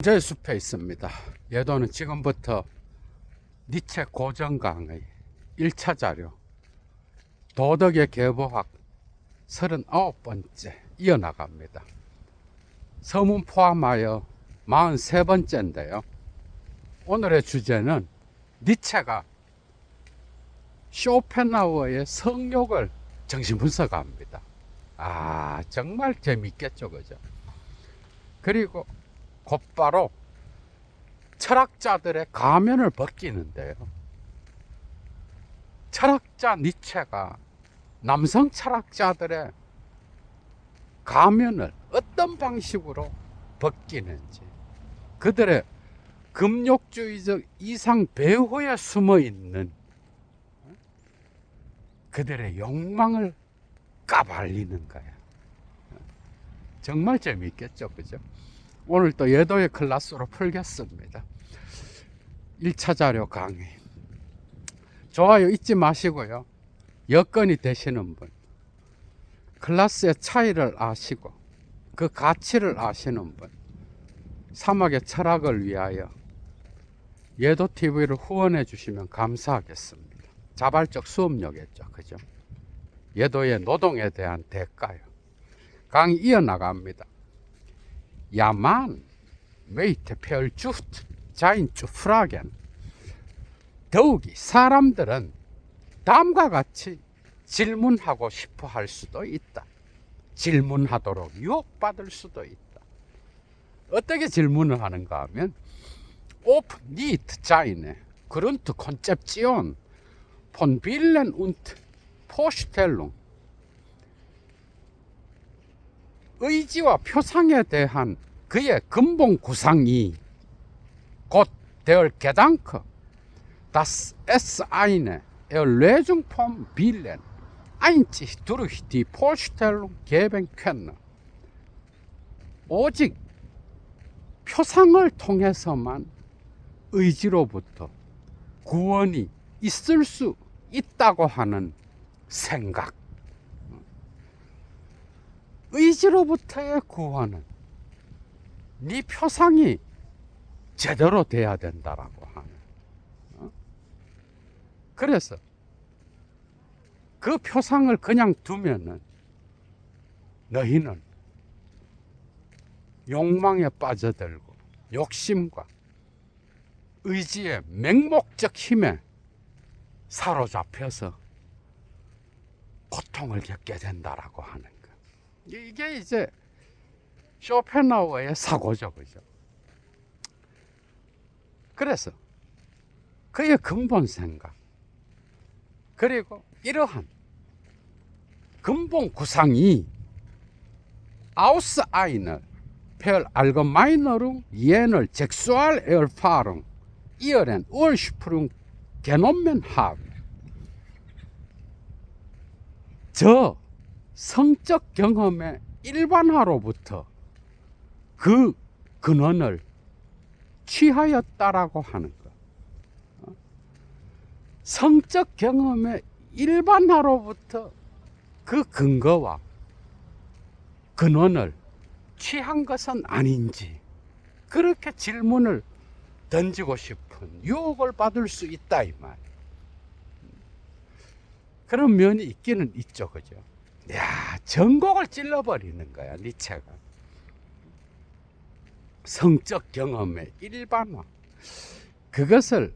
제 숲에 있습니다. 예도는 지금부터 니체 고전강의 1차 자료 도덕의 계보학 39번째 이어나갑니다. 서문 포함하여 43번째인데요. 오늘의 주제는 니체가 쇼펜하우어의 성욕을 정신분석합니다. 정말 재밌겠죠, 그죠? 그리고 곧바로 철학자들의 가면을 벗기는데요. 철학자 니체가 남성 철학자들의 가면을 어떤 방식으로 벗기는지, 그들의 금욕주의적 이상 배후에 숨어 있는 그들의 욕망을 까발리는 거야. 정말 재미있겠죠, 그죠? 오늘 또 예도의 클래스로 풀겠습니다. 1차 자료 강의. 좋아요 잊지 마시고요. 여건이 되시는 분, 클래스의 차이를 아시고 그 가치를 아시는 분, 사막의 철학을 위하여 예도TV를 후원해 주시면 감사하겠습니다. 자발적 수업료겠죠, 그죠? 예도의 노동에 대한 대가요. 강의 이어나갑니다. 야만, 메이트, 펠주트, 자인주, 프라겐. 더욱이 사람들은 다음과 같이 질문하고 싶어 할 수도 있다. 질문하도록 유혹받을 수도 있다. 어떻게 질문을 하는가 하면 오픈 니트 자인에 그룬트 콘셉지온 폰 빌렌 운트 포슈텔룽. 의지와 표상에 대한 그의 근본 구상이 곧 der Gedanke, das es eine Erlösung vom Willen einzig durch die Vorstellung geben könne. 오직 표상을 통해서만 의지로부터 구원이 있을 수 있다고 하는 생각. 의지로부터의 구원은 네 표상이 제대로 돼야 된다라고 하는. 그래서 그 표상을 그냥 두면은 너희는 욕망에 빠져들고 욕심과 의지의 맹목적 힘에 사로잡혀서 고통을 겪게 된다라고 하는 거. 이게 이제 쇼펜하우어의 사고죠, 그죠? 그래서 그의 근본 생각, 그리고 이러한 근본 구상이 aus einer per allgemeineren jener Sexualerfahrung ihren Ursprung genommen haben. 저 성적 경험의 일반화로부터 그 근원을 취하였다라고 하는 것. 성적 경험의 일반화로부터 그 근거와 근원을 취한 것은 아닌지, 그렇게 질문을 던지고 싶은 유혹을 받을 수 있다 이 말. 그런 면이 있기는 있죠, 그죠? 전곡을 찔러버리는 거야, 니체가. 성적 경험의 일반화. 그것을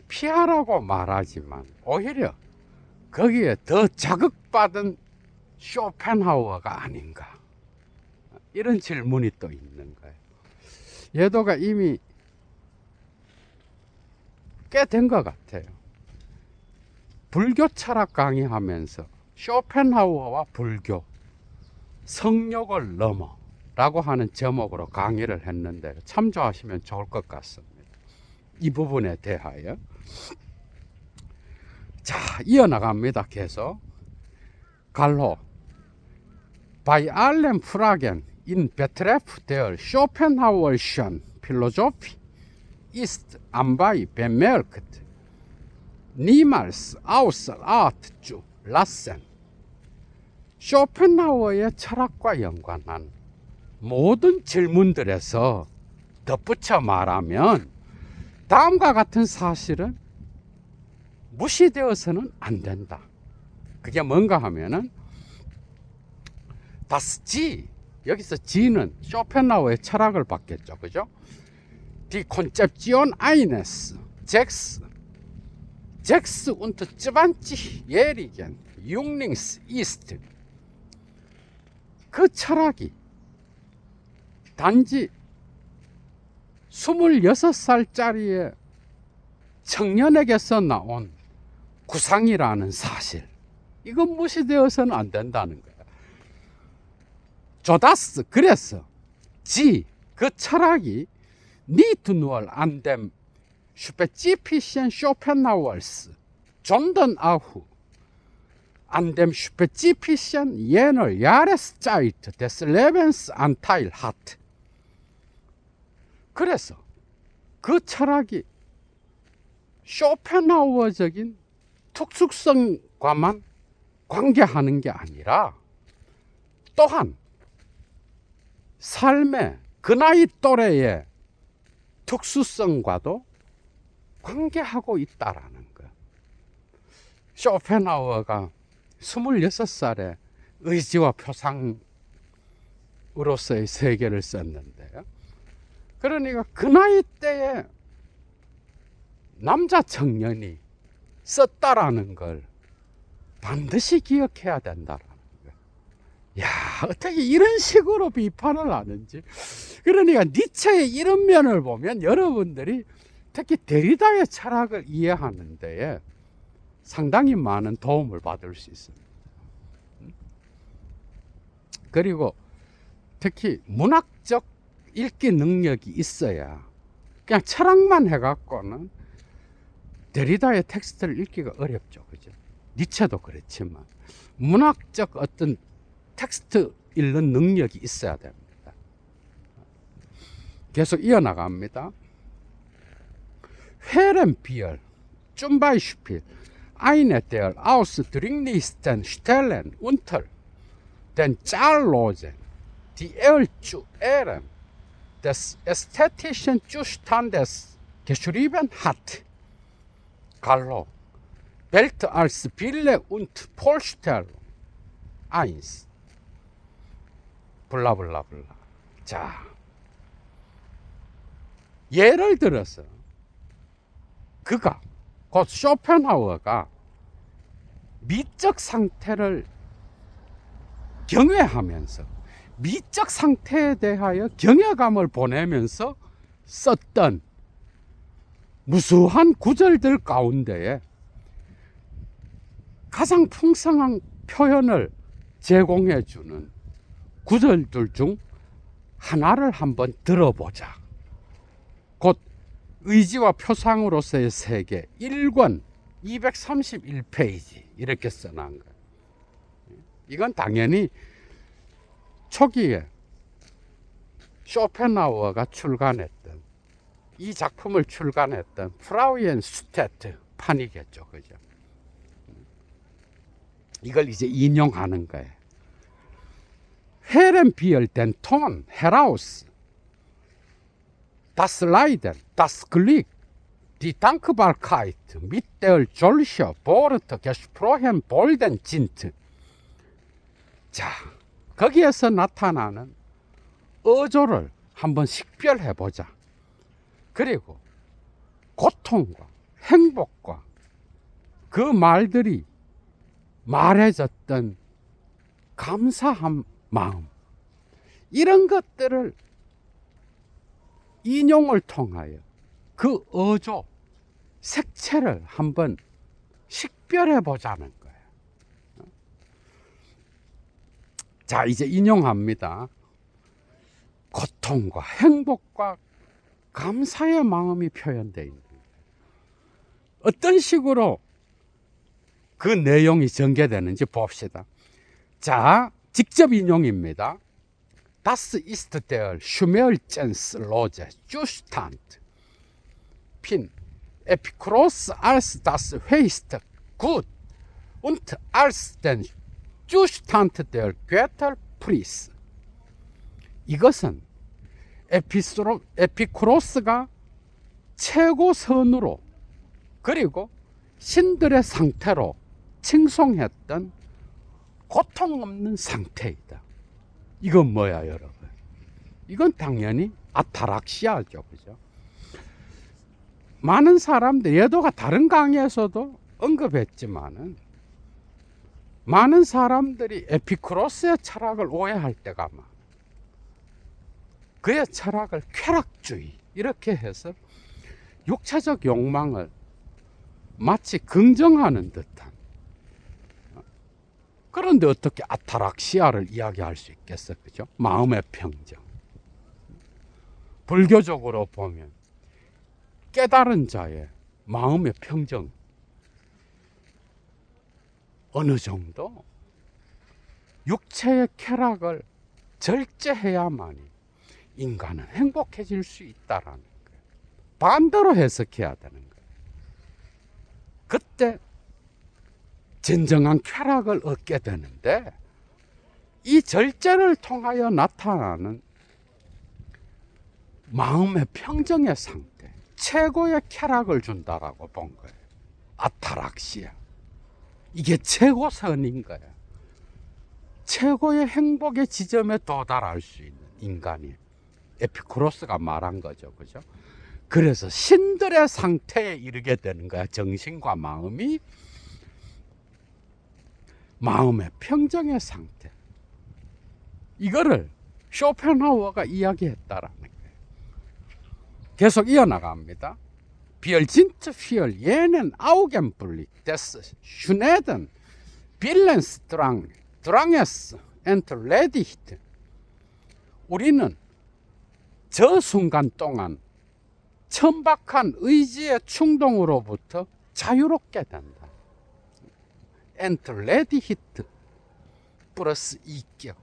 피하라고 말하지만 오히려 거기에 더 자극받은 쇼펜하우어가 아닌가. 이런 질문이 또 있는 거예요. 예도가 이미 꽤 된 것 같아요. 불교 철학 강의하면서 쇼펜하우어와 불교, 성욕을 넘어 라고 하는 제목으로 강의를 했는데 참조하시면 좋을 것 같습니다. 이 부분에 대하여. 자, 이어나갑니다. 계속. 갈로 Bei allen Fragen in Betreff der Schopenhauerischen Philosophie ist anbei bemerkt, niemals außer Acht zu lassen. 쇼펜하우어의 철학과 연관한 모든 질문들에서 덧붙여 말하면 다음과 같은 사실은 무시되어서는 안 된다. 그게 뭔가 하면은 Das G, 여기서 G는 쇼펜하우어의 철학을 받겠죠. 그죠? Die Konzeption eines Sechs und 20jährigen Jünglings ist. 그 철학이 단지 26살짜리의 청년에게서 나온 구상이라는 사실, 이건 무시되어서는 안 된다는 거예요. 조다스, 그래서 그 철학이 nicht nur an dem spezifischen Schopenhauers, sondern auch an dem spezifischen jener Jahreszeit des Lebens Anteil hat. 그래서 그 철학이 쇼펜하우어적인 특수성과만 관계하는 게 아니라 또한 삶의 그 나이 또래의 특수성과도 관계하고 있다라는 거. 쇼펜하우어가 26살에 의지와 표상으로서의 세계를 썼는데요. 그러니까 그 나이 때에 남자 청년이 썼다라는 걸 반드시 기억해야 된다라는 거예요. 야, 어떻게 이런 식으로 비판을 하는지. 그러니까 니체의 이런 면을 보면 여러분들이 특히 데리다의 철학을 이해하는 데에 상당히 많은 도움을 받을 수 있습니다. 그리고 특히 문학적 읽기 능력이 있어야, 그냥 철학만 해갖고는 데리다의 텍스트를 읽기가 어렵죠. 그죠? 니체도 그렇지만 문학적 어떤 텍스트 읽는 능력이 있어야 됩니다. 계속 이어나갑니다. Hören wir zum Beispiel eine der ausdringlichsten Stellen unter den zahllosen, die er zu Ehren des ästhetischen Zustandes geschrieben hat. Gallo, Welt als Wille und Vorstellung 1. 블라블라블라. 자, 예를 들어서 그가, 곧 쇼펜하우어가 미적 상태를 경외하면서 미적 상태에 대하여 경외감을 보내면서 썼던 무수한 구절들 가운데에 가장 풍성한 표현을 제공해주는 구절들 중 하나를 한번 들어보자. 곧 의지와 표상으로서의 세계 1권 231페이지 이렇게 써놓은 거예요. 이건 당연히 초기에 쇼펜하우어가 출간했던, 이 작품을 출간했던 프라우이엔슈테트 판이겠죠. 그죠? 이걸 이제 인용하는 거예요. Hören wir den Ton heraus, das Leiden, das Glück, die Dankbarkeit, mit der solche Worte gesprochen worden sind. 자, 거기에서 나타나는 어조를 한번 식별해보자. 그리고 고통과 행복과 그 말들이 말해졌던 감사한 마음, 이런 것들을 인용을 통하여 그 어조, 색채를 한번 식별해보자는 거예요. 자, 이제 인용합니다. 고통과 행복과 감사의 마음이 표현되어 있는 거예요. 어떤 식으로 그 내용이 전개되는지 봅시다. 자, 직접 인용입니다. Das ist der schmelzenlose Zustand. Pin. Epikuros als das höchste Gut und als den Zustand der Götter pries. 이것은 에피쿠로스가 최고선으로 그리고 신들의 상태로 칭송했던 고통 없는 상태이다. 이건 뭐야, 여러분? 이건 당연히 아타락시아죠, 그죠? 많은 사람들, 예도가 다른 강의에서도 언급했지만은 많은 사람들이 에피쿠로스의 철학을 오해할 때가 많아. 그의 철학을 쾌락주의 이렇게 해서 육체적 욕망을 마치 긍정하는 듯한, 그런데 어떻게 아타락시아를 이야기할 수 있겠어, 그죠? 마음의 평정. 불교적으로 보면 깨달은 자의 마음의 평정, 어느 정도 육체의 쾌락을 절제해야만이 인간은 행복해질 수 있다라는 거예요. 반대로 해석해야 되는 거예요. 그때 진정한 쾌락을 얻게 되는데, 이 절제를 통하여 나타나는 마음의 평정의 상태, 최고의 쾌락을 준다라고 본 거예요. 아타락시아. 이게 최고선인 거예요. 최고의 행복의 지점에 도달할 수 있는 인간이 에피쿠로스가 말한 거죠, 그죠? 그래서 신들의 상태에 이르게 되는 거야. 정신과 마음이 마음의 평정의 상태. 이거를 쇼펜하우어가 이야기했다라는 거예요. 계속 이어나갑니다. Wir sind für jenen Augenblick des schnellen Willensdranges entledigt. 우리는 저 순간 동안 천박한 의지의 충동으로부터 자유롭게 된다. entledigt 플러스 이격,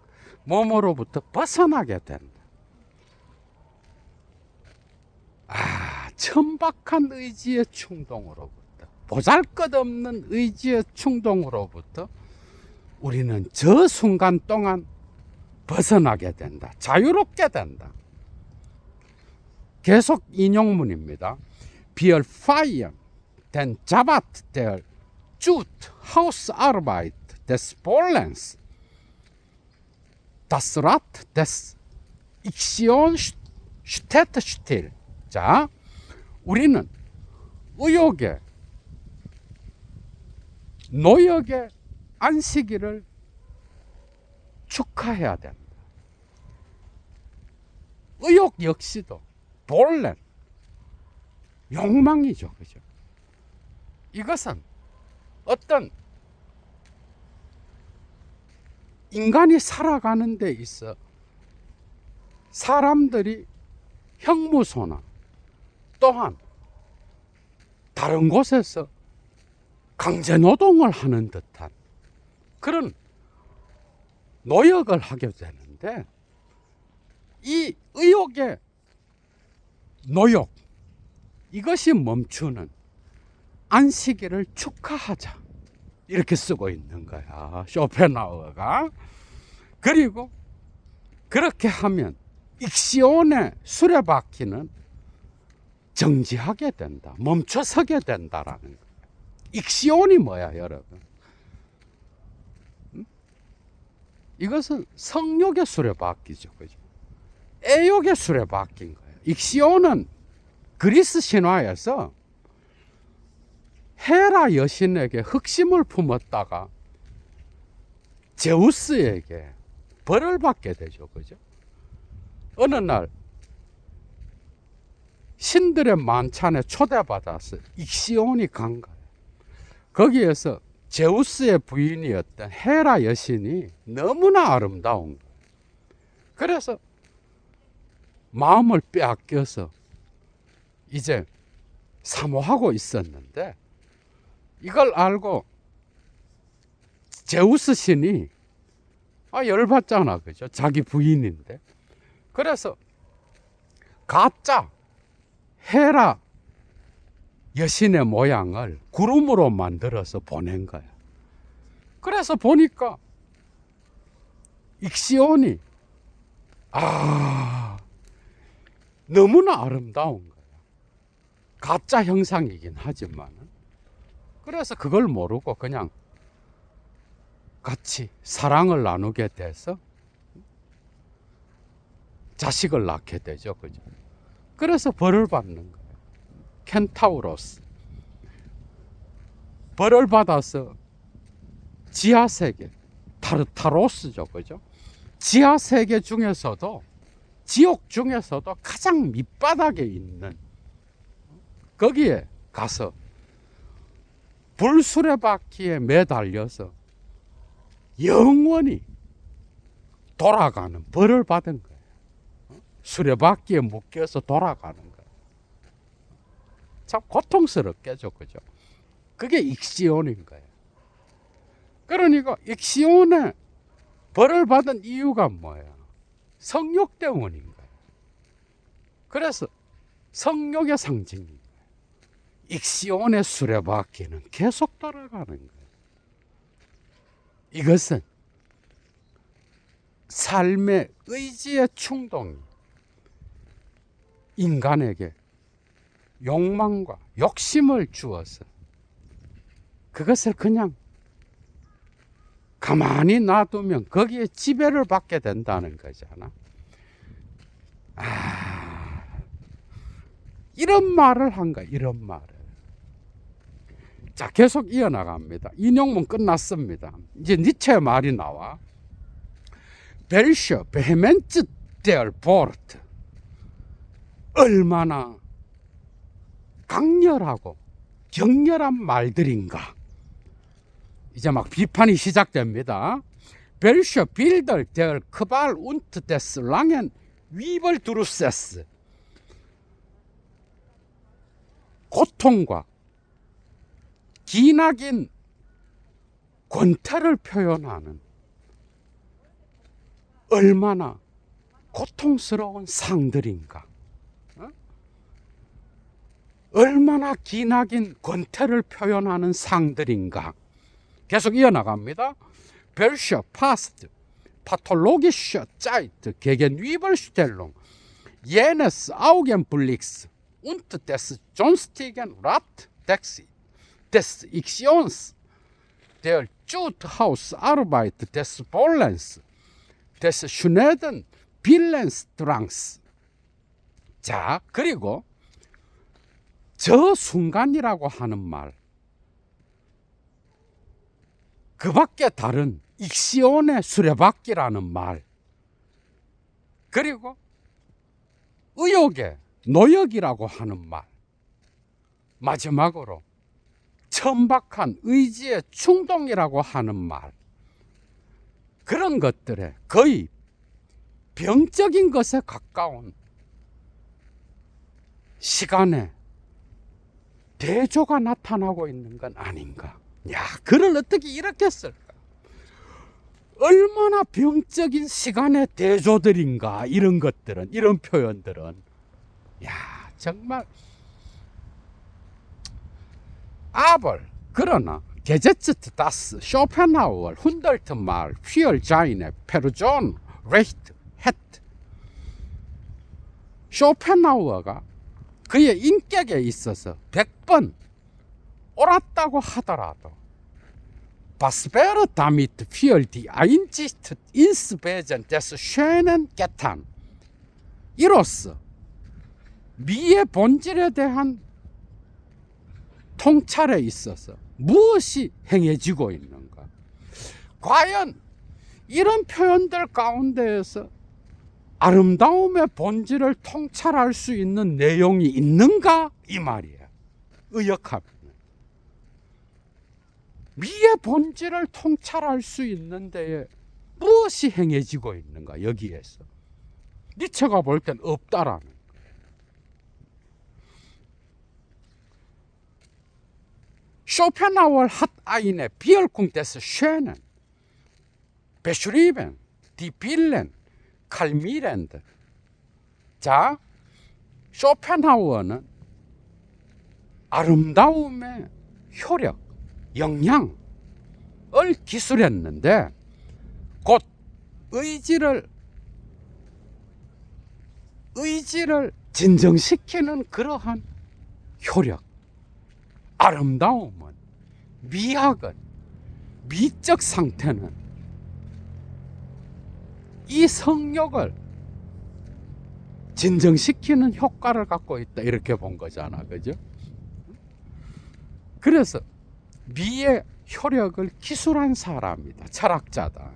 몸으로부터 벗어나게 된다. 천박한 의지의 충동으로부터, 보잘것없는 의지의 충동으로부터 우리는 저 순간 동안 벗어나게 된다. 자유롭게 된다. 계속 인용문입니다. Wir feiern den Sabbat der Hausarbeit des Pollens, das Rad des Ixion steht still. 자, 우리는 의욕의, 노역의 안식일을 축하해야 된다. 의욕 역시도 본래 욕망이죠, 그죠? 이것은 어떤 인간이 살아가는 데 있어 사람들이 형무소나 또한 다른 곳에서 강제노동을 하는 듯한 그런 노역을 하게 되는데, 이 의욕의 노역, 이것이 멈추는 안식일을 축하하자, 이렇게 쓰고 있는 거야, 쇼펜하우어가. 그리고 그렇게 하면 익시온의 수레바퀴는 정지하게 된다, 멈춰서게 된다라는 거예요. 익시온이 뭐야, 여러분? 이것은 성욕의 수레바퀴죠, 그죠? 애욕의 수레바퀴인 거예요. 익시온은 그리스 신화에서 헤라 여신에게 흑심을 품었다가 제우스에게 벌을 받게 되죠, 그죠? 어느 날 신들의 만찬에 초대받아서 익시온이 간 거예요. 거기에서 제우스의 부인이었던 헤라 여신이 너무나 아름다운 거예요. 그래서 마음을 빼앗겨서 이제 사모하고 있었는데, 이걸 알고 제우스 신이 열받잖아, 그죠? 자기 부인인데. 그래서 가짜 헤라 여신의 모양을 구름으로 만들어서 보낸 거야. 그래서 보니까 익시온이 너무나 아름다운 거야. 가짜 형상이긴 하지만. 그래서 그걸 모르고 그냥 같이 사랑을 나누게 돼서 자식을 낳게 되죠. 그죠? 그래서 벌을 받는 거예요. 켄타우로스. 벌을 받아서 지하세계, 타르타로스죠. 그죠? 지하세계 중에서도, 지옥 중에서도 가장 밑바닥에 있는, 거기에 가서 불수레바퀴에 매달려서 영원히 돌아가는 벌을 받은 거예요. 수레바퀴에 묶여서 돌아가는 거예요. 참 고통스럽겠죠. 그죠? 그게 익시온인 거예요. 그러니까 익시온에 벌을 받은 이유가 뭐예요? 성욕 때문인 거예요. 그래서 성욕의 상징인 거예요. 익시온의 수레바퀴는 계속 돌아가는 거예요. 이것은 삶의 의지의 충동이 인간에게 욕망과 욕심을 주어서 그것을 그냥 가만히 놔두면 거기에 지배를 받게 된다는 거잖아. 이런 말을 한 거야. 이런 말을. 자, 계속 이어나갑니다. 인용문 끝났습니다. 이제 니체의 말이 나와. 벨셔 베헤멘츠 데얼 보르트. 얼마나 강렬하고 격렬한 말들인가. 이제 막 비판이 시작됩니다. 벨셔 빌더 데얼 크발 운트 데스 랑엔 위벌 두루세스. 고통과 기나긴 권태를 표현하는 얼마나 고통스러운 상들인가. 얼마나 기나긴 권태를 표현하는 상들인가. 계속 이어나갑니다. 벨셔 파스트 파톨로기셔 짜이트 게겐 위벌슈텔롱 예네스 아우겐블릭스 und des sonstigen des Iktions, der Juthausarbeit des Pollens, des schnöden Willensdrangs. 자, 그리고 저 순간이라고 하는 말, 그 밖에 다른 익시온의 수레바퀴라는 말, 그리고 의욕의 노역이라고 하는 말, 마지막으로 천박한 의지의 충동이라고 하는 말, 그런 것들에 거의 병적인 것에 가까운 시간에 대조가 나타나고 있는 건 아닌가. 야, 글을 어떻게 이렇게 쓸까? 얼마나 병적인 시간의 대조들인가. 이런 것들은, 이런 표현들은. 야, 정말. Aber 그러나 gesetzt das Schopenhauer 100mal für seine Person recht hat. 쇼펜하우어가 그의 인격에 있어서 100번 옳았다고 하더라도 was wäre damit für die Einsicht ins Wesen des Schönen getan? 이로써 미의 본질에 대한 통찰에 있어서 무엇이 행해지고 있는가? 과연 이런 표현들 가운데에서 아름다움의 본질을 통찰할 수 있는 내용이 있는가? 이 말이에요. 의역하면 미의 본질을 통찰할 수 있는 데에 무엇이 행해지고 있는가? 여기에서 니체가 볼 땐 없다라는 거예요. Schopenhauer hat eine Wirkung des Schönen beschrieben, die Billen kalmierend. 자, 쇼펜하우어는 아름다움의 효력, 영향을 기술했는데 곧 의지를 진정시키는 그러한 효력, 아름다움은, 미학은, 미적 상태는 이 성욕을 진정시키는 효과를 갖고 있다, 이렇게 본 거잖아, 그죠? 그래서 미의 효력을 기술한 사람이다, 철학자다.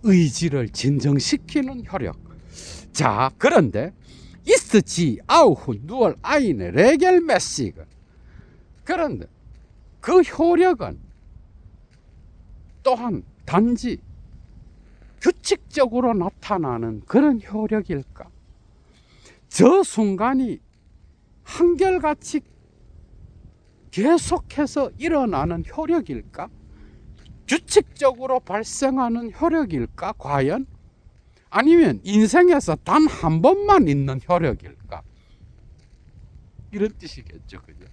의지를 진정시키는 효력. 자, 그런데 ist sie auch nur eine regelmäßige. 그런데 그 효력은 또한 단지 규칙적으로 나타나는 그런 효력일까? 저 순간이 한결같이 계속해서 일어나는 효력일까? 규칙적으로 발생하는 효력일까? 과연? 아니면 인생에서 단 한 번만 있는 효력일까? 이런 뜻이겠죠, 그죠?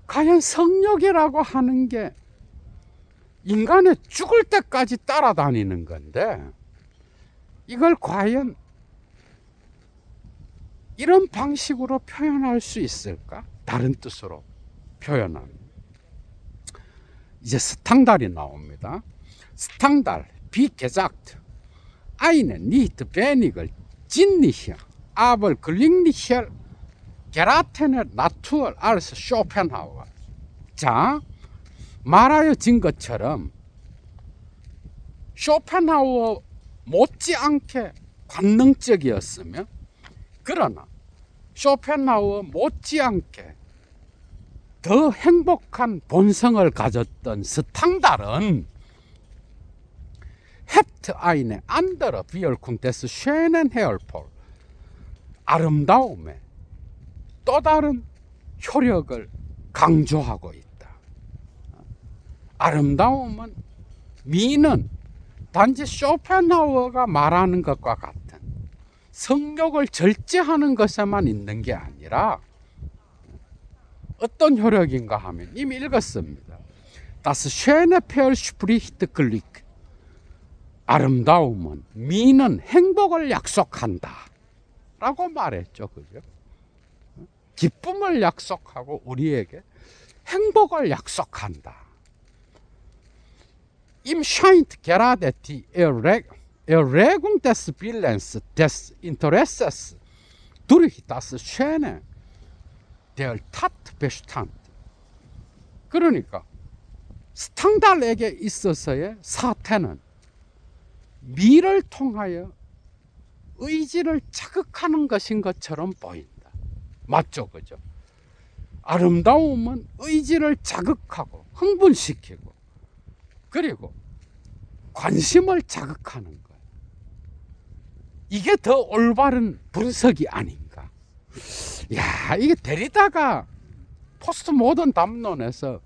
과연 성욕이라고 하는 게 인간의 죽을 때까지 따라다니는 건데, 이걸 과연 이런 방식으로 표현할 수 있을까? 다른 뜻으로 표현하면. 이제 스탕달이 나옵니다. 스탕달, wie gesagt, eine nicht weniger sinnliche, aber glücklicher geratene Natur als Schopenhauer. 자, 말하여진 것처럼 쇼펜하우어 못지않게 관능적이었으며, 그러나 쇼펜하우어 못지않게 더 행복한 본성을 가졌던 스탕달은 hebt eine andere Wirkung des schönen Heilpol, 아름다움의 또 다른 효력을 강조하고 있다. 아름다움은, 미는 단지 쇼펜하우어가 말하는 것과 같은 성욕을 절제하는 것에만 있는 게 아니라 어떤 효력인가 하면 이미 읽었습니다. Das schöne Pearl spricht Glück. 아름다움은, 미는 행복을 약속한다 라고 말했죠, 그죠? 기쁨을 약속하고 우리에게 행복을 약속한다. Ihm scheint gerade die Erregung des Willens, des Interesses durch das Schöne der Tatbestand. 그러니까 스탕달에게 있어서의 사태는 미를 통하여 의지를 자극하는 것인 것처럼 보인다. 맞죠, 그죠? 아름다움은 의지를 자극하고 흥분시키고, 그리고 관심을 자극하는 거예요. 이게 더 올바른 분석이 아닌가. 야, 이게 데리다가 포스트 모던 담론에서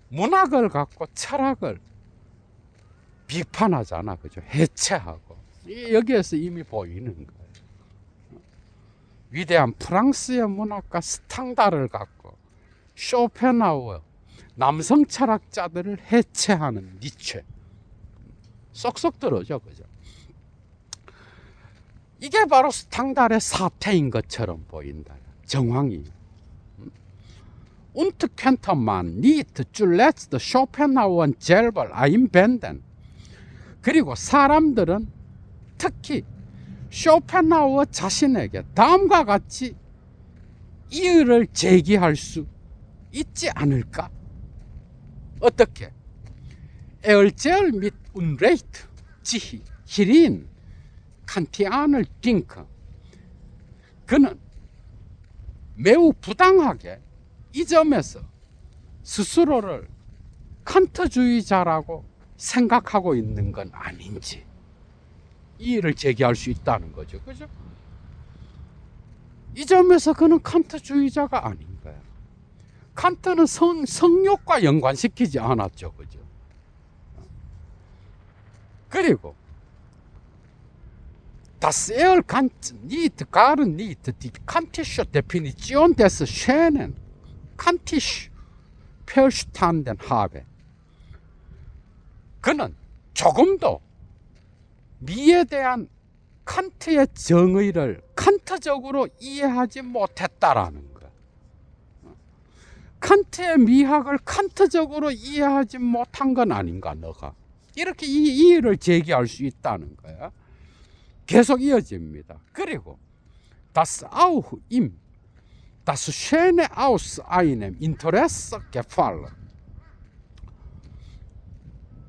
문학을 갖고 철학을 비판하잖아, 그죠? 해체하고. 여기에서 이미 보이는 거예요. 위대한 프랑스의 문학가 스탕달을 갖고 쇼펜하우어, 남성 철학자들을 해체하는 니체. 쏙쏙 들어오죠, 그죠? 이게 바로 스탕달의 사태인 것처럼 보인다. 정황이. Und könnte man nicht zuletzt Schopenhauer selber einbinden. 그리고 사람들은 특히 쇼펜하우어 자신에게 다음과 같이 이의를 제기할 수 있지 않을까? 어떻게? 에얼젤 및 운레이트, 지히, 히린, 칸티안을 딩크. 그는 매우 부당하게 이 점에서 스스로를 칸트주의자라고 생각하고 있는 건 아닌지 이의를 제기할 수 있다는 거죠, 그죠? 이 점에서 그는 칸트주의자가 아닌 거야. 칸트는 성욕과 연관시키지 않았죠, 그죠? 그리고 Das Erkannt nicht gar nicht die kantische Definition des Schönen kantisch verstanden habe. 그는 조금도 미에 대한 칸트의 정의를 칸트적으로 이해하지 못했다라는 거야. 칸트의 미학을 칸트적으로 이해하지 못한 건 아닌가 너가. 이렇게 이 이의를 제기할 수 있다는 거야. 계속 이어집니다. 그리고 Das auch ihm das schöne aus einem Interesse gefallen.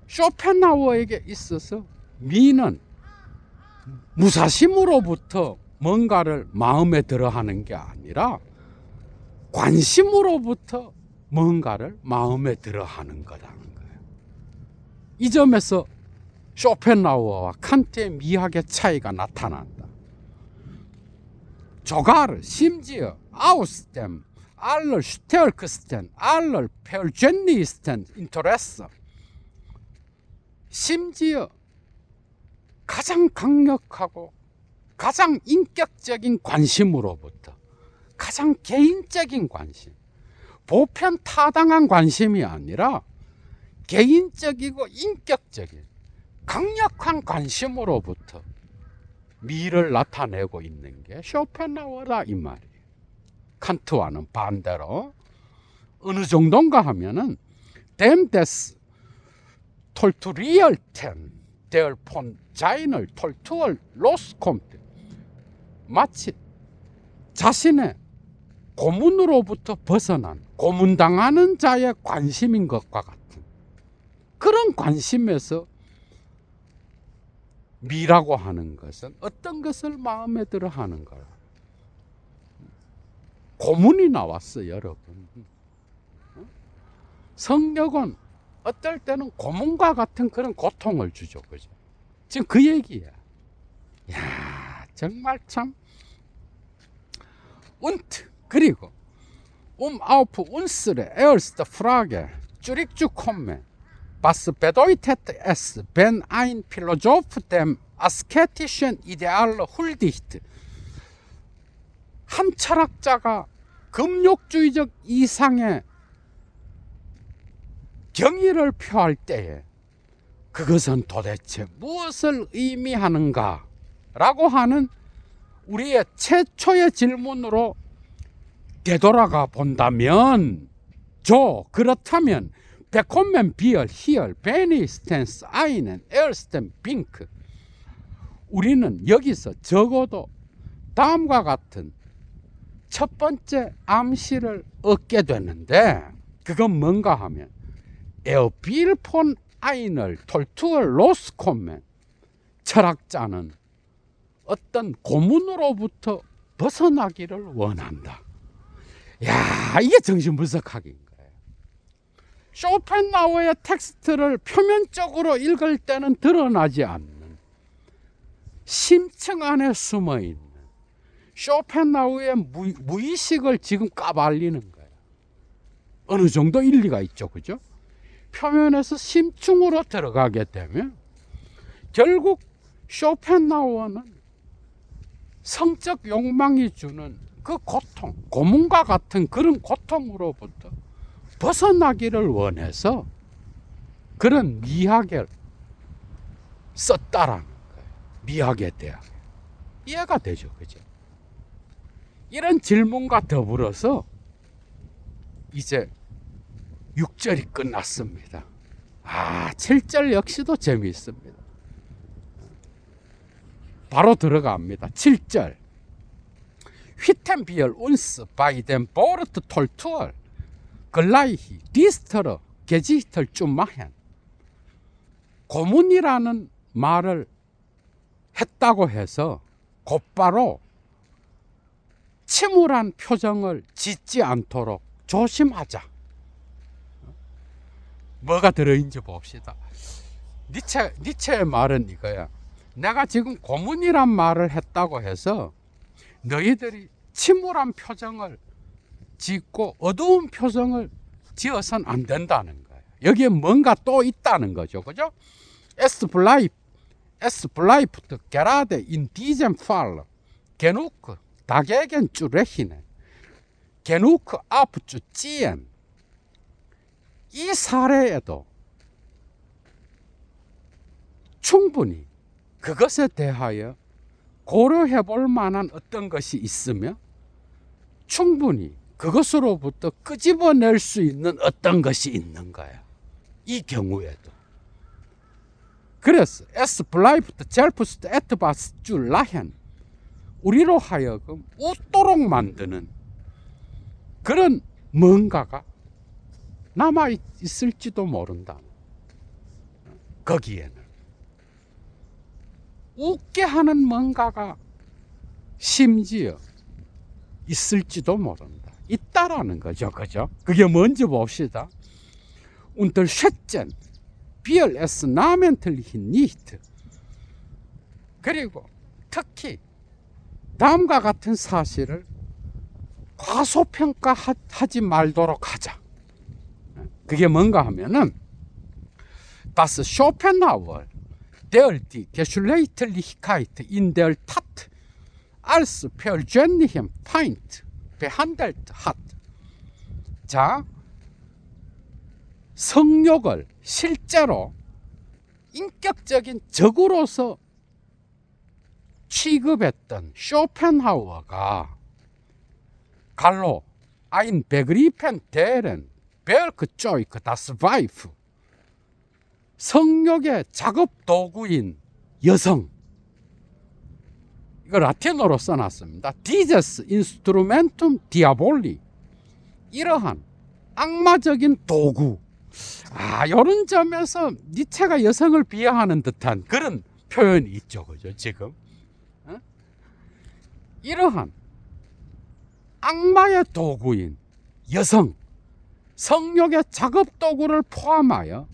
쇼펜하우어에게 있어서 미는 무사심으로부터 뭔가를 마음에 들어 하는 게 아니라 관심으로부터 뭔가를 마음에 들어 하는 거라는 거예요. 이 점에서 쇼펜하우어와 칸트의 미학의 차이가 나타난다. 조가르 심지어 아우스템 알럴 슈테얼크스텐 알럴 페얼젠니스텐 인터레스 심지어 가장 강력하고 가장 인격적인 관심으로부터 가장 개인적인 관심, 보편 타당한 관심이 아니라 개인적이고 인격적인 강력한 관심으로부터 미를 나타내고 있는 게 쇼펜하우어다 이 말이에요. 칸트와는 반대로 어느 정도인가 하면은 dem des Torturierten der von seiner Tortur loskommt 마치 자신의 고문으로부터 벗어난 고문당하는 자의 관심인 것과 같은 그런 관심에서 미라고 하는 것은 어떤 것을 마음에 들어 하는 거야. 고문이 나왔어 여러분. 성욕은 어떨 때는 고문과 같은 그런 고통을 주죠. 그죠? 지금 그 얘기야. 야, 정말 참. Und 그리고 auf unsere erste Frage zurückzukommen. Was bedeutet es, wenn ein Philosoph dem asketischen Ideal huldigt? 한 철학자가 금욕주의적 이상의 경의를 표할 때에 그것은 도대체 무엇을 의미하는가? 라고 하는 우리의 최초의 질문으로 되돌아가 본다면 그렇다면 bekommen wir hier wenigstens einen ersten Wink. 우리는 여기서 적어도 다음과 같은 첫 번째 암시를 얻게 되는데 그건 뭔가 하면 Er will von einer Tortur loskommen. 철학자는 어떤 고문으로부터 벗어나기를 원한다. 야, 이게 정신분석학인 거예요. 쇼펜하우어의 텍스트를 표면적으로 읽을 때는 드러나지 않는 심층 안에 숨어있는 쇼펜하우어의 무의식을 지금 까발리는 거예요. 어느 정도 일리가 있죠. 그죠? 표면에서 심층으로 들어가게 되면 결국 쇼펜하우어는 성적 욕망이 주는 그 고통, 고문과 같은 그런 고통으로부터 벗어나기를 원해서 그런 미학을 썼다라는 거예요. 미학에 대하여. 이해가 되죠. 그죠? 이런 질문과 더불어서 이제 6절이 끝났습니다. 7절 역시도 재미있습니다. 바로 들어갑니다. 7절. Whiten wir uns bei dem Wort Tortur gleich düstere Gesichter zu machen. 고문이라는 말을 했다고 해서 곧바로 침울한 표정을 짓지 않도록 조심하자. 뭐가 들어있는지 봅시다. 니체의 말은 이거야. 내가 지금 고문이란 말을 했다고 해서 너희들이 침울한 표정을 짓고 어두운 표정을 지어서는 안 된다는 거예요. 여기에 뭔가 또 있다는 거죠. 그죠? Es bleibt gerade in diesem Fall genug dagegen zu rechnen. genug abzuziehen. 이 사례에도 충분히 그것에 대하여 고려해 볼 만한 어떤 것이 있으며 충분히 그것으로부터 끄집어낼 수 있는 어떤 것이 있는 거야. 이 경우에도. 그래서 es bleibt selbst etwas zu lachen. 우리로 하여금 웃도록 만드는 그런 뭔가가 남아 있을지도 모른다. 거기에는 웃게 하는 뭔가가 심지어 있을지도 모른다. 있다라는 거죠. 그죠? 그게 뭔지 봅시다. Unterschätzen wir es namentlich nicht. 그리고 특히 다음과 같은 사실을 과소평가하지 말도록 하자. 그게 뭔가 하면은 Das Schopenhauer der die Geschlechtlichkeit in der Tat als persönlichen Feind behandelt hat. 자, 성욕을 실제로 인격적인 적으로서 취급했던 쇼펜하우어가 갈로 ein Begriffen deren Werkzeug das Weib 성욕의 작업 도구인 여성 이거 라틴어로 써놨습니다. Dieses Instrumentum Diaboli 이러한 악마적인 도구 이런 점에서 니체가 여성을 비하하는 듯한 그런 표현이 있죠. 그죠? 지금 이러한 악마의 도구인 여성 성욕의 작업 도구를 포함하여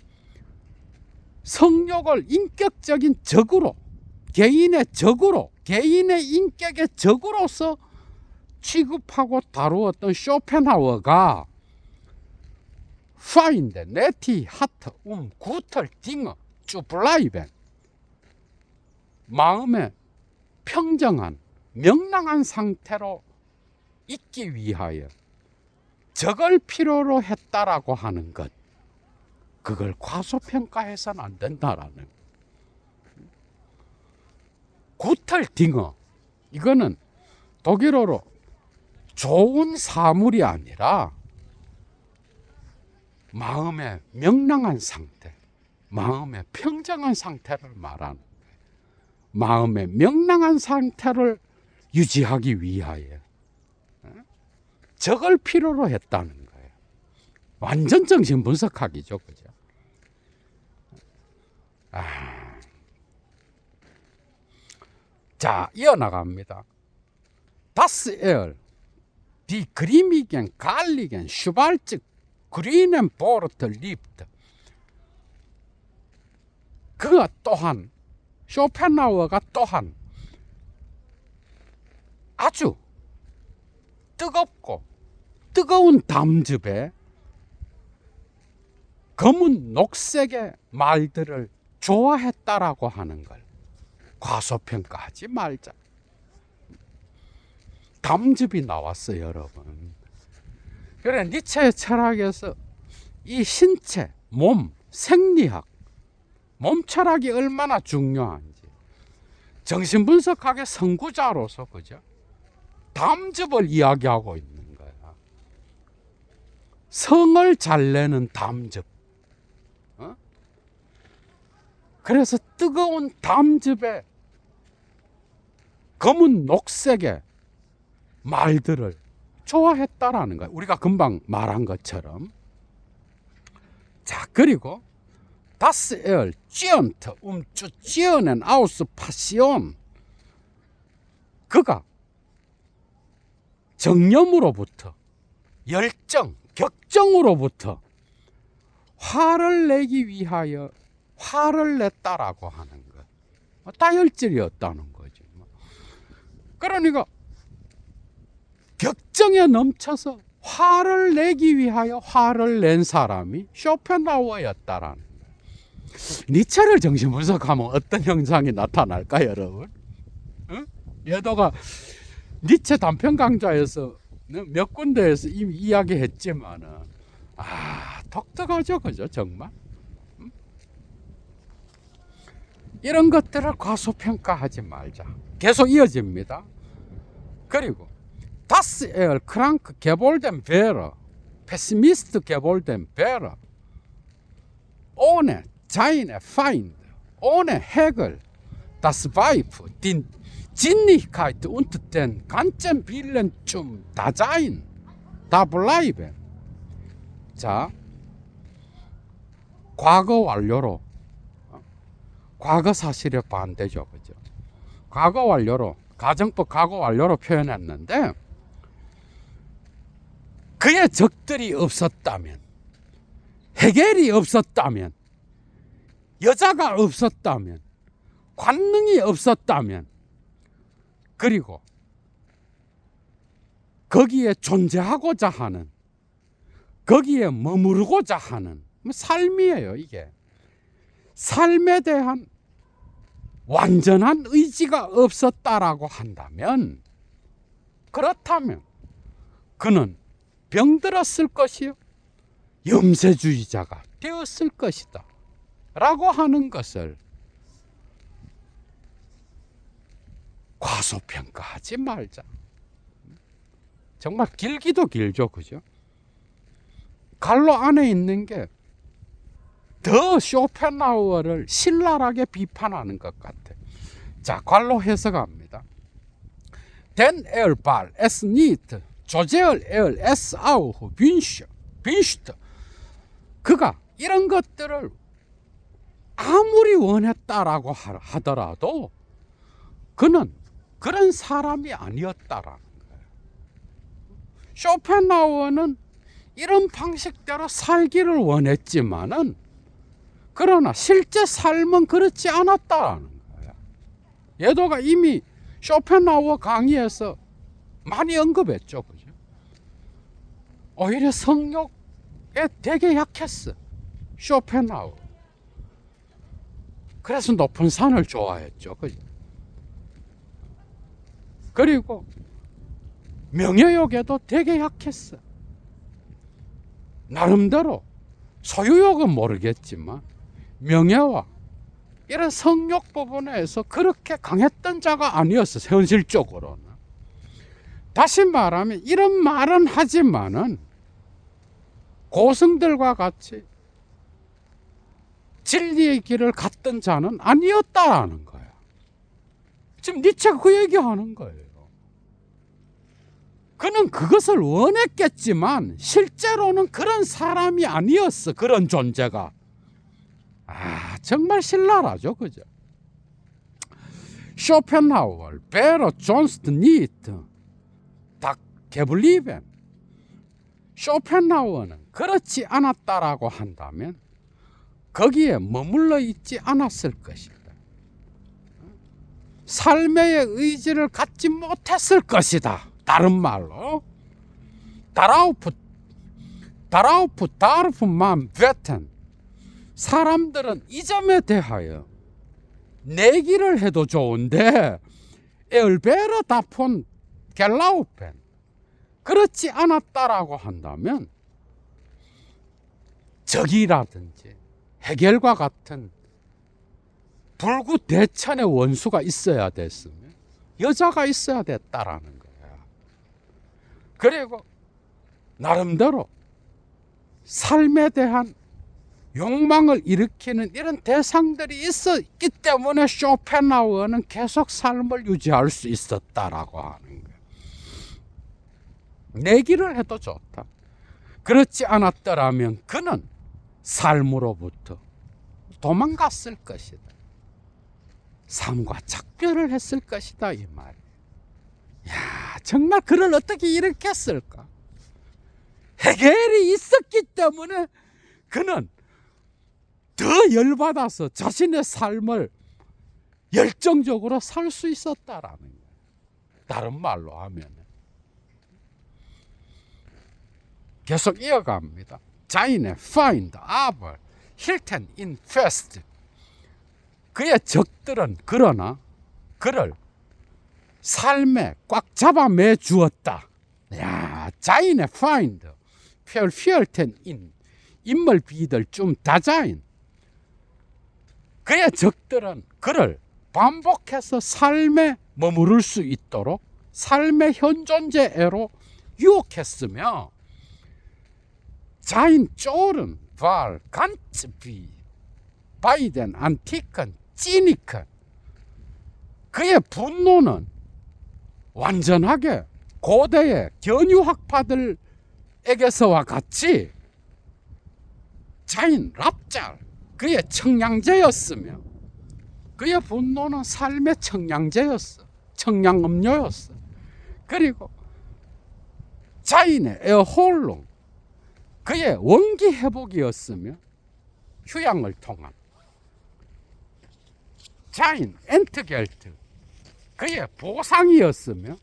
성욕을 인격적인 적으로 개인의 적으로 개인의 인격의 적으로서 취급하고 다루었던 쇼펜하우어가 Find nette hat guter Dinge zu bleiben 마음의 평정한 명랑한 상태로 있기 위하여 적을 필요로 했다라고 하는 것 그걸 과소평가해서는 안 된다라는 구털 딩어 이거는 독일어로 좋은 사물이 아니라 마음의 명랑한 상태 마음의 평정한 상태를 말하는 거예요. 마음의 명랑한 상태를 유지하기 위하여 적을 필요로 했다는 거예요. 완전 정신 분석학이죠. 그죠? 자, 이어나갑니다. Das die grimmigen, galligen, schwarzen, grünen Bord liebt. 그가 또한 쇼펜하우어가 또한 아주 뜨겁고 뜨거운 담즙에 검은 녹색의 말들을 좋아했다라고 하는 걸 과소평가하지 말자. 담즙이 나왔어요, 여러분. 그래 니체의 철학에서 이 신체, 몸, 생리학, 몸 철학이 얼마나 중요한지 정신분석학의 선구자로서 그죠? 담즙을 이야기하고 있는 거야. 성을 잘 내는 담즙. 그래서 뜨거운 담즙에 검은 녹색의 말들을 좋아했다라는 거예요. 우리가 금방 말한 것처럼. 자, 그리고 Das ziehnt zu ziehen aus Passion. 그가 정념으로부터 열정, 격정으로부터 화를 내기 위하여 화를 냈다라고 하는 것. 다혈질이었다는 거죠. 그러니까 격정에 넘쳐서 화를 내기 위하여 화를 낸 사람이 쇼펜하우어였다라는 거예요. 니체를 정신분석하면 어떤 형상이 나타날까요, 여러분? 응? 얘도가 니체 단편 강좌에서 몇 군데에서 이미 이야기했지만은 독특하죠, 그죠, 정말? 이런 것들을 과소평가하지 말자. 계속 이어집니다. 그리고 Das Krank geworden wäre, Pessimist geworden wäre, ohne seine Feind, ohne Hegel, das Weib, die Sinnlichkeit und den ganzen Willen zum Dasein, da bleiben. 자, 과거 완료로, 과거 사실의 반대죠, 그죠? 과거 완료로, 가정법 과거 완료로 표현했는데, 그의 적들이 없었다면, 해결이 없었다면, 여자가 없었다면, 관능이 없었다면, 그리고 거기에 존재하고자 하는, 거기에 머무르고자 하는 삶이에요, 이게. 삶에 대한 완전한 의지가 없었다라고 한다면, 그렇다면 그는 병들었을 것이요, 염세주의자가 되었을 것이다 라고 하는 것을 과소평가하지 말자. 정말 길기도 길죠, 그죠? 갈로 안에 있는 게 더 쇼펜하우어를 신랄하게 비판하는 것 같아. 자, 갈로 해석합니다. Den Ball es nicht, 조제얼 es auch wünscht. 그가 이런 것들을 아무리 원했다라고 하더라도 그는 그런 사람이 아니었다라는 거예요. 쇼펜하우어는 이런 방식대로 살기를 원했지만은, 그러나 실제 삶은 그렇지 않았다라는 거예요. 예도가 이미 쇼펜하우어 강의에서 많이 언급했죠, 그죠? 오히려 성욕에 되게 약했어, 쇼펜하우어. 그래서 높은 산을 좋아했죠, 그죠? 그리고 명예욕에도 되게 약했어. 나름대로 소유욕은 모르겠지만 명예와 이런 성욕 부분에서 그렇게 강했던 자가 아니었어, 현실적으로는. 다시 말하면 이런 말은 하지만은 고승들과 같이 진리의 길을 갔던 자는 아니었다라는 거야. 지금 니체가 그 얘기하는 거예요. 그는 그것을 원했겠지만 실제로는 그런 사람이 아니었어, 그런 존재가. 정말 신랄하죠, 그죠? 쇼펜하우어, 베러 존스트 니트, 다 게블리벤. 쇼펜하우어는 그렇지 않았다라고 한다면 거기에 머물러 있지 않았을 것이다. 삶의 의지를 갖지 못했을 것이다. 다른 말로 다르프만 베텐. 사람들은 이 점에 대하여 내기를 해도 좋은데 엘베르 다폰 겔라우펜, 그렇지 않았다라고 한다면 적이라든지 해겔과 같은 불구대천의 원수가 있어야 됐으면 여자가 있어야 됐다라는 거야. 그리고 나름대로 삶에 대한 욕망을 일으키는 이런 대상들이 있었기 때문에 쇼펜하우어는 계속 삶을 유지할 수 있었다라고 하는 거예요. 내기를 해도 좋다. 그렇지 않았더라면 그는 삶으로부터 도망갔을 것이다. 삶과 작별을 했을 것이다, 이 말. 야, 정말 그를 어떻게 일으켰을까? 해결이 있었기 때문에 그는 더 열받아서 자신의 삶을 열정적으로 살 수 있었다라는 거예요. 다른 말로 하면 계속 이어갑니다. 자인의 find, aber, hilten in fest. 그의 적들은 그러나 그를 삶에 꽉 잡아매 주었다. 야, 자인의 find, 필ten in, 인물 비들 좀 다자인. 그의 적들은 그를 반복해서 삶에 머무를 수 있도록 삶의 현존제애로 유혹했으며 자인 쫄은 발 간츠비 바이든 안티큰 찌니큰 그의 분노는 완전하게 고대의 견유학파들에게서와 같이 자인 랍짤 그의 청량제였으며 그의 분노는 삶의 청량제였어. 청량음료였어. 그리고 자인의 에어홀롱 그의 원기 회복이었으며 휴양을 통한 자인 엔트겔트 그의 보상이었으며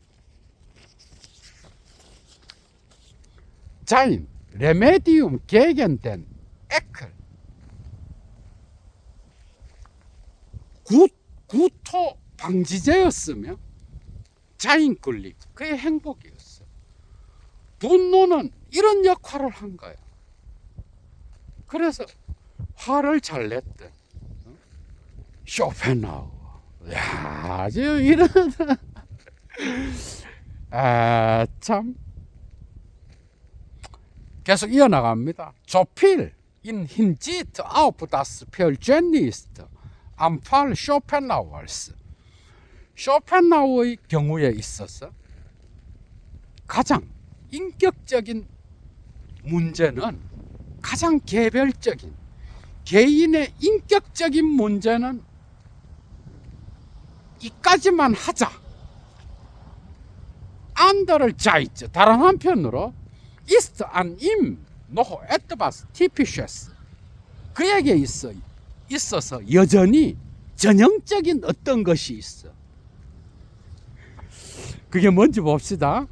자인 레메디움 개견된 에클 구토 방지제였으며 자인 굴릭 그의 행복이었어. 분노는 이런 역할을 한 거야. 그래서 화를 잘 냈던 쇼펜하우어. 야, 아주 이런 참 계속 이어나갑니다. 조필 인 힌지트 아우프 다스 펠제니스트 암팔 쇼펜하우어스. 쇼펜하우어의 경우에 있어서 가장 인격적인 문제는 가장 개별적인 개인의 인격적인 문제는 이까지만 하자. 안더를 자이츠 다른 한편으로 이스트 안임 노호 에트바스 티피쉐스 그에게 있어서 여전히 전형적인 어떤 것이 있어. 그게 뭔지 봅시다.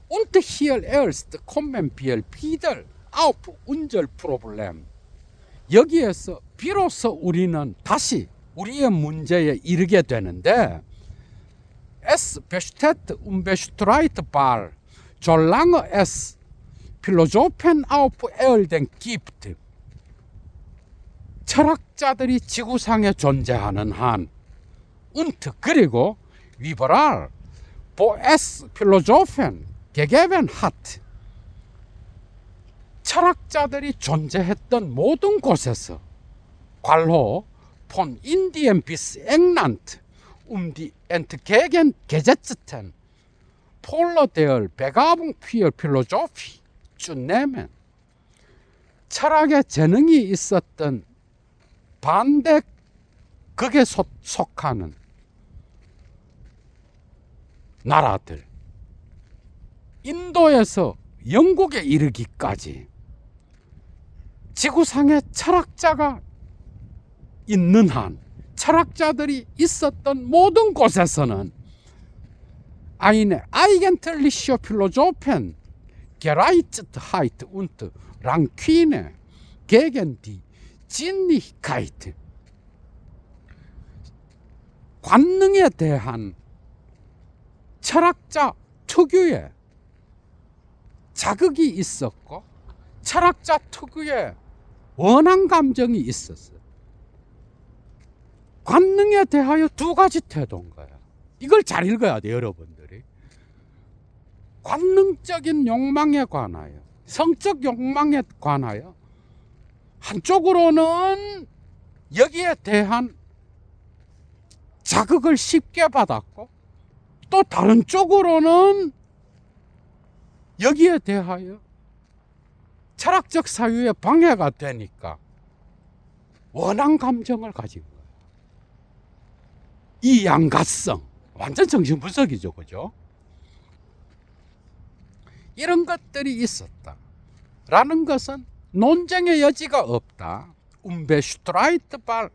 Und hier erst kommen wir wieder auf unser Problem. 여기에서 비로소 우리는 다시 우리의 문제에 이르게 되는데 Es besteht unbestreitbar, solange es Philosophen auf Erden gibt. 철학자들이 지구상에 존재하는 한 und 그리고 überall, wo es Philosophen gegeben hat. 철학자들이 존재했던 모든 곳에서 관로 von Indien bis England die entgegengesetzten Pole der Begabung für Philosophie zu nehmen. 철학에 재능이 있었던 반대 극에 속하는 나라들, 인도에서 영국에 이르기까지 지구상에 철학자가 있는 한, 철학자들이 있었던 모든 곳에서는 eine eigentliche Philosophen Gereiztheit und Rankine gegen die Sinnlichkeit, 관능에 대한 철학자 특유의 자극이 있었고 철학자 특유의 원한 감정이 있었어요. 관능에 대하여 두 가지 태도인 거야. 이걸 잘 읽어야 돼, 여러분들이. 관능적인 욕망에 관하여, 성적 욕망에 관하여 한쪽으로는 여기에 대한 자극을 쉽게 받았고 또 다른 쪽으로는 여기에 대하여 철학적 사유에 방해가 되니까 원한 감정을 가진 거예요. 이 양가성, 완전 정신분석이죠, 그죠? 이런 것들이 있었다 라는 것은 논쟁의 여지가 없다. unbestreitbar.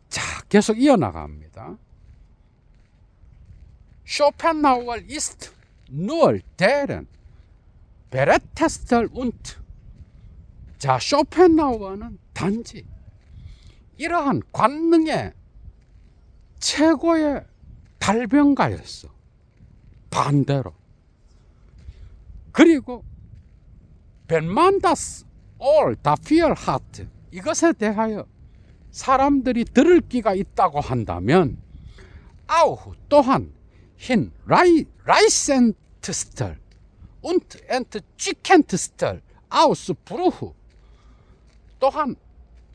자, 계속 이어나갑니다. Schopenhauer ist nur deren Berettester und. 자, 쇼펜하우어는 단지 이러한 관능의 최고의 달변가였어. 반대로. 그리고 wenn man das all dafür hat, 이것에 대하여 사람들이 들을 기가 있다고 한다면 아우후 또한 흰 라이센트스털 und ent쥐켄트스털 아우스 브루후 또한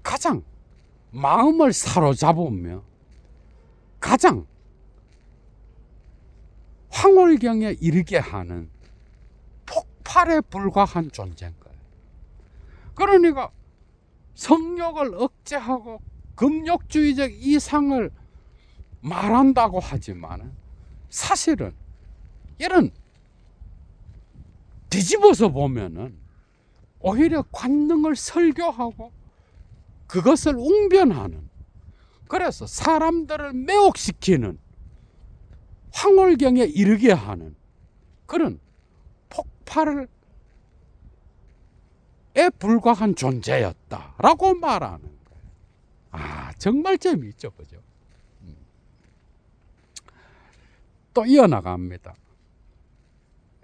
가장 마음을 사로잡으며 가장 황홀경에 이르게 하는 폭발에 불과한 존재인 거예요. 그러니까 성욕을 억제하고 금욕주의적 이상을 말한다고 하지만 사실은 이런 뒤집어서 보면은 오히려 관능을 설교하고 그것을 웅변하는, 그래서 사람들을 매혹시키는, 황홀경에 이르게 하는 그런 폭발에 불과한 존재였다라고 말하는 거예요. 아, 정말 재미있죠, 그죠? 또 이어나갑니다.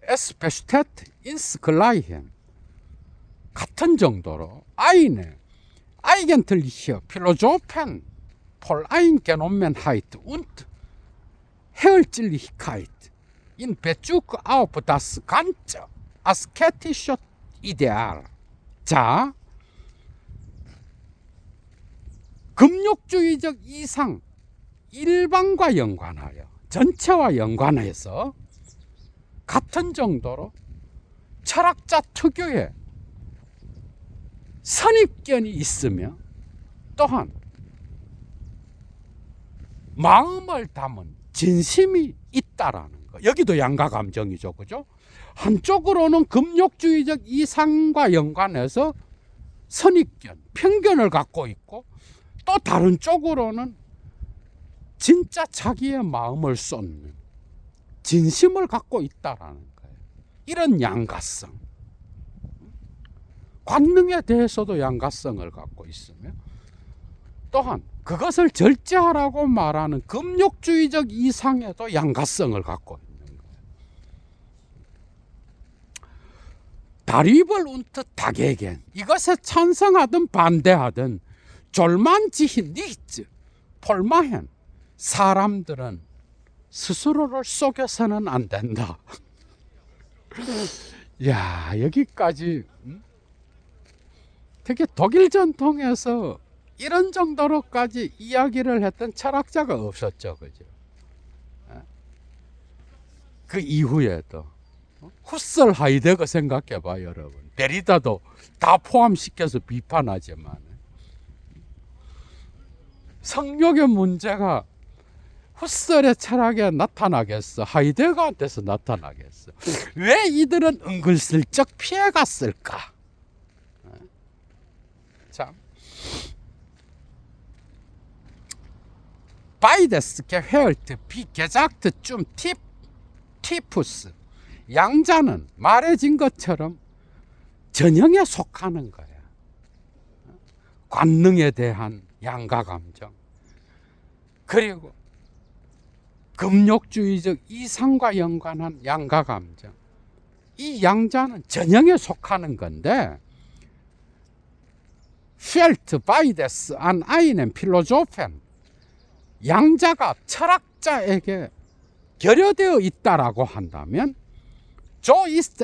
Es besteht insgleichen 같은 정도로 eine eigentliche Philosophen Voreingenommenheit und Herrlichkeit in Bezug auf das ganze asketische Ideal. 자, 금욕주의적 이상 일반과 연관하여 전체와 연관해서 같은 정도로 철학자 특유의 선입견이 있으며 또한 마음을 담은 진심이 있다라는 거. 여기도 양가 감정이죠, 그죠? 한쪽으로는 금욕주의적 이상과 연관해서 선입견, 편견을 갖고 있고 또 다른 쪽으로는 진짜 자기의 마음을 쏟는 진심을 갖고 있다라는 거예요. 이런 양가성. 관능에 대해서도 양가성을 갖고 있으며 또한 그것을 절제하라고 말하는 금욕주의적 이상에도 양가성을 갖고 있는 거예요. 다리벌 운트 다게겐 이것에 찬성하든 반대하든 졸만지히 니츠 폴마헨 사람들은 스스로를 속여서는 안 된다. 야, 여기까지 특히 독일 전통에서 이런 정도로까지 이야기를 했던 철학자가 없었죠, 그죠? 그 이후에도 후설 하이데거 생각해봐, 여러분. 데리다도 다 포함시켜서 비판하지만 성욕의 문제가 후설의 철학에 나타나겠어? 하이데거한테서 나타나겠어? 왜 이들은 은근슬쩍 피해갔을까? 참. 바이데스 게헬트 비게작트 좀 티푸스 양자는 말해진 것처럼 전형에 속하는 거야. 관능에 대한 양가 감정 그리고 금욕주의적 이상과 연관한 양가 감정, 이 양자는 전형에 속하는 건데 fällt beides an einen Philosophen 양자가 철학자에게 결여되어 있다라고 한다면 so ist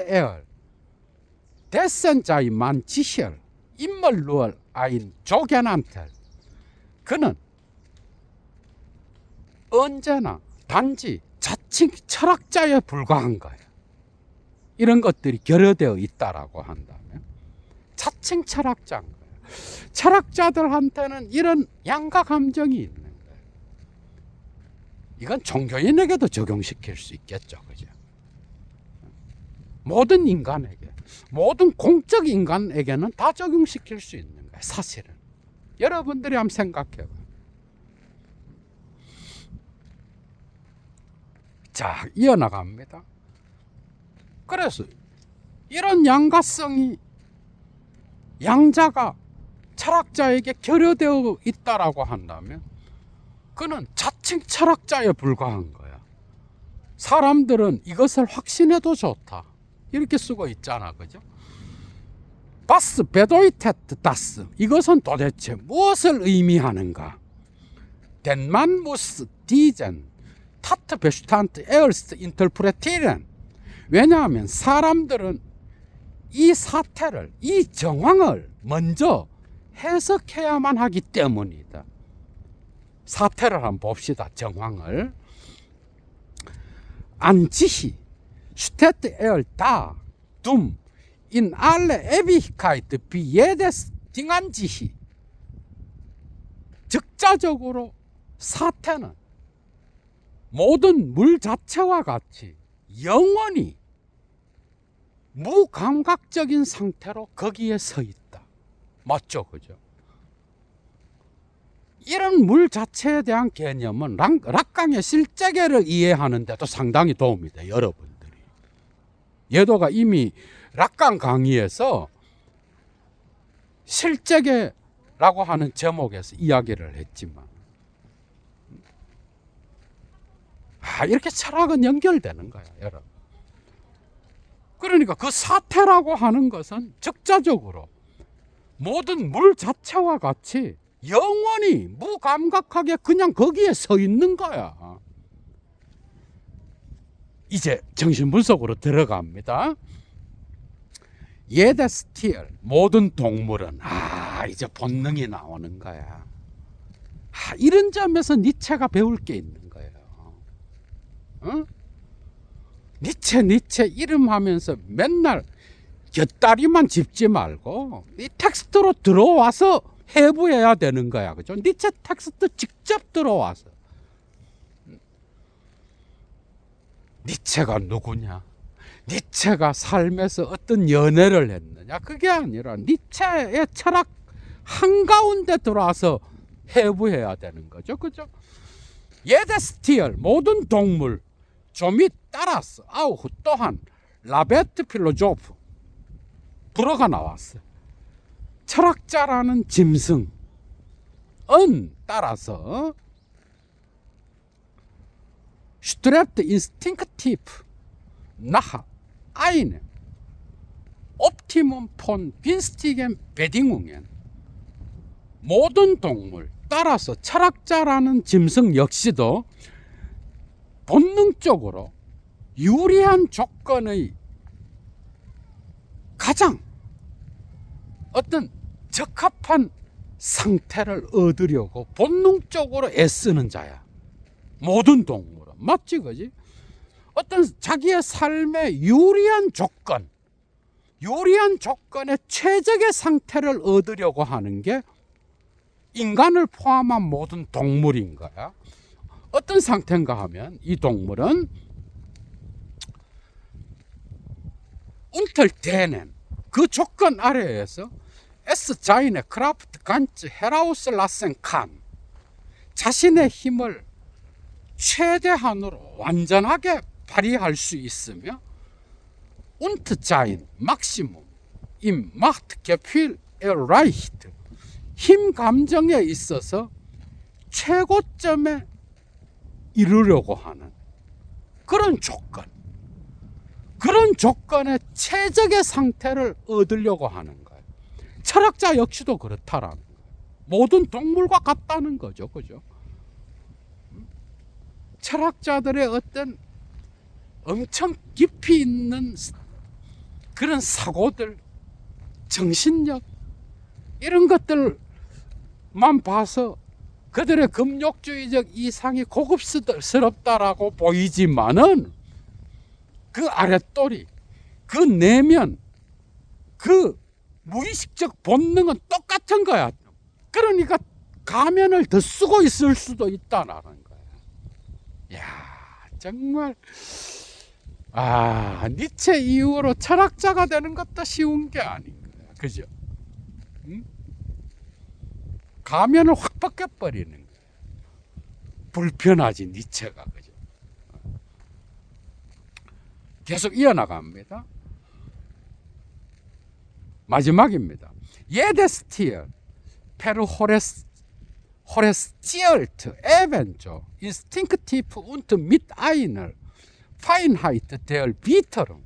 dessen sei man sicher immer nur ein sogenannter 그는 언제나 단지 자칭 철학자에 불과한 거예요. 이런 것들이 결여되어 있다라고 한다면 자칭 철학자인 거예요. 철학자들한테는 이런 양가 감정이 있는 거예요. 이건 종교인에게도 적용시킬 수 있겠죠, 그죠? 모든 인간에게, 모든 공적 인간에게는 다 적용시킬 수 있는 거예요. 사실은 여러분들이 한번 생각해봐요. 자, 이어나갑니다. 그래서 이런 양가성이 양자가 철학자에게 결여되어 있다라고 한다면 그는 자칭 철학자에 불과한 거야. 사람들은 이것을 확신해도 좋다 이렇게 쓰고 있잖아, 그죠? 바스 베도이테트 다스, 이것은 도대체 무엇을 의미하는가? 덴만 무스 디젠 타트 베슈탄트 에얼스트 인터프레티렌. 왜냐하면 사람들은 이 사태를, 이 정황을 먼저 해석해야만 하기 때문이다. 사태를 한번 봅시다. 정황을. 안지히 슈테트 에얼 다 둠 인 알레 에비히카이트 비예데스 딩안지히. 즉자적으로 사태는 모든 물 자체와 같이 영원히 무감각적인 상태로 거기에 서 있다. 맞죠? 그죠? 이런 물 자체에 대한 개념은 락강의 실제계를 이해하는 데도 상당히 도움이 돼요. 여러분들이. 예도가 이미 락강 강의에서 실제계라고 하는 제목에서 이야기를 했지만, 이렇게 철학은 연결되는 거야, 여러분. 그러니까 그 사태라고 하는 것은 즉자적으로 모든 물 자체와 같이 영원히 무감각하게 그냥 거기에 서 있는 거야. 이제 정신분석으로 들어갑니다. 예데스티얼, 모든 동물은 이제 본능이 나오는 거야. 이런 점에서 니체가 배울 게 있는 거예요. 어? 니체 이름하면서 맨날 곁다리만 짚지 말고 이 텍스트로 들어와서 해부해야 되는 거야. 그죠? 니체 텍스트 직접 들어와서. 니체가 누구냐? 니체가 삶에서 어떤 연애를 했느냐? 그게 아니라 니체의 철학 한가운데 들어와서 해부해야 되는 거죠. 그죠? 예데스티얼, 모든 동물, 좀이 따라서 아우후 또한 라베트 필로조프 불어가 나왔어요. 철학자라는 짐승은 따라서 슈트랩트 인스팅크티프 나하 아이네 옵티멈 폰 빈스티겐 베딩웅엔. 모든 동물 따라서 철학자라는 짐승 역시도 본능적으로 유리한 조건의 가장 어떤 적합한 상태를 얻으려고 본능적으로 애쓰는 자야. 모든 동물은. 맞지, 그지? 어떤 자기의 삶의 유리한 조건의 최적의 상태를 얻으려고 하는 게 인간을 포함한 모든 동물인 거야. 어떤 상태인가 하면 이 동물은 운틀테넨, 그 조건 아래에서 에스 자인의 크라프트 간츠 헤라우스 라센 칸, 자신의 힘을 최대한으로 완전하게 발휘할 수 있으며 운트 자인 막시멈 임 마트 게필 에라이히트, 힘 감정에 있어서 최고점에 이루려고 하는 그런 조건의 최적의 상태를 얻으려고 하는 거예요. 철학자 역시도 그렇다라는 거예요. 모든 동물과 같다는 거죠. 그죠? 철학자들의 어떤 엄청 깊이 있는 그런 사고들, 정신력, 이런 것들만 봐서 그들의 금욕주의적 이상이 고급스럽다라고 보이지만은 그 아랫도리, 그 내면, 그 무의식적 본능은 똑같은 거야. 그러니까 가면을 더 쓰고 있을 수도 있다라는 거야. 야, 정말 니체 이후로 철학자가 되는 것도 쉬운 게 아닌 거야. 그죠? 응? 가면을 확 벗겨버리는 거야. 불편하지, 니체가. 그죠? 계속 이어나갑니다. 마지막입니다. 예데스티얼 페르 호레스티얼트 에벤조 인스팅크티프 운트 mit einer Feinheit der Bitterung,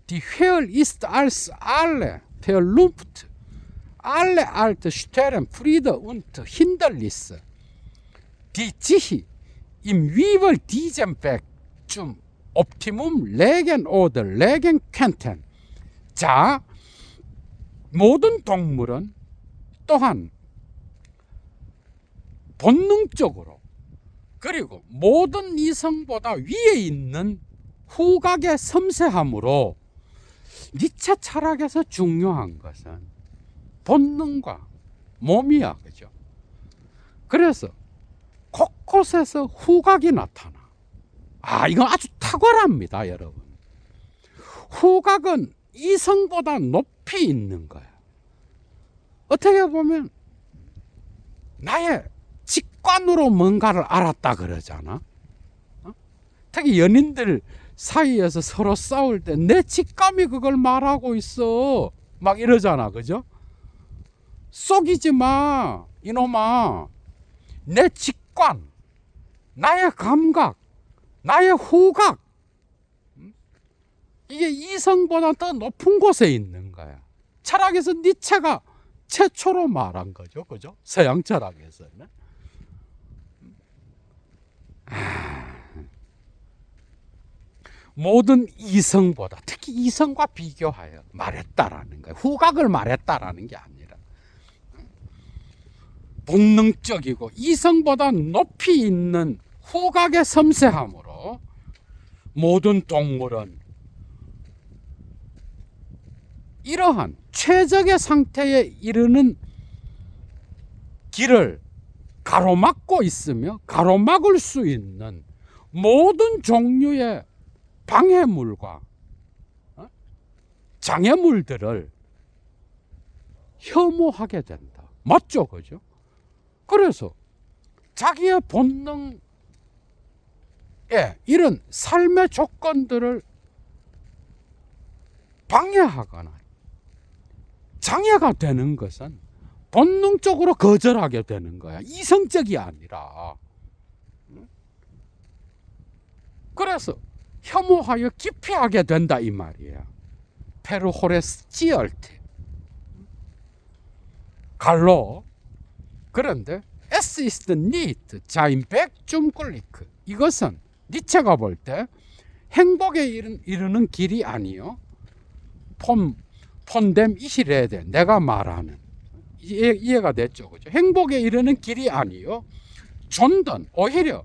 die höher ist als alle Vernunft, alle alte Stellen Friede und Hinderlisse, die sich im Wiebel diesem Weg zum Optimum legen oder legen könnten. 자, 모든 동물은 또한 본능적으로 그리고 모든 이성보다 위에 있는 후각의 섬세함으로 니체 철학에서 중요한 것은 본능과 몸이야, 그죠? 그래서 곳곳에서 후각이 나타나. 이건 아주 탁월합니다, 여러분. 후각은 이성보다 높이 있는 거야. 어떻게 보면 나의 직관으로 뭔가를 알았다 그러잖아. 특히 연인들 사이에서 서로 싸울 때 내 직감이 그걸 말하고 있어. 막 이러잖아, 그죠? 속이지 마, 이놈아. 내 직관, 나의 감각, 나의 후각, 이게 이성보다 더 높은 곳에 있는 거야. 철학에서 니체가 최초로 말한 거죠, 그죠? 서양 철학에서는. 모든 이성보다, 특히 이성과 비교하여 말했다라는 거예요. 후각을 말했다라는 게 아니라 본능적이고 이성보다 높이 있는 후각의 섬세함으로 모든 동물은 이러한 최적의 상태에 이르는 길을 가로막고 있으며 가로막을 수 있는 모든 종류의 방해물과 장애물들을 혐오하게 된다. 맞죠? 그죠? 그래서 자기의 본능에 이런 삶의 조건들을 방해하거나 장애가 되는 것은 본능적으로 거절하게 되는 거야. 이성적이 아니라. 그래서 혐오하여 기피하게 된다 이 말이야. 페르호레스치얼트 갈로. 그런데 Es ist nicht sein Weg zum Glück. 이것은 니체가 볼 때 행복에 이르는 길이 아니요. 폰뎀 이시레데 내가 말하는 이해가 됐죠, 그죠? 행복에 이르는 길이 아니요. 존던 오히려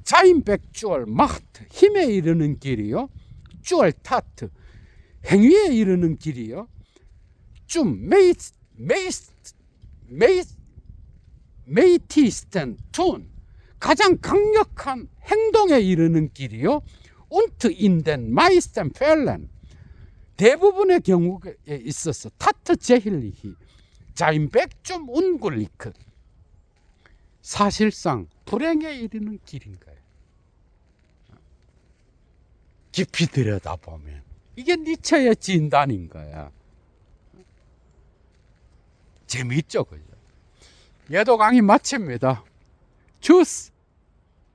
자인백 주얼 마트 힘에 이르는 길이요. 주얼 타트 행위에 이르는 길이요. 좀 메이티스텐 툰 가장 강력한 행동에 이르는 길이요. 운트 인덴 마이스텐 펠렌 대부분의 경우에 있어서 타트 제힐리히 자인백 좀 운굴리크 사실상 불행에 이르는 길인 거예요. 깊이 들여다보면 이게 니체의 진단인 거야. 재미있죠, 그죠? 얘도 강의 마칩니다. 주스.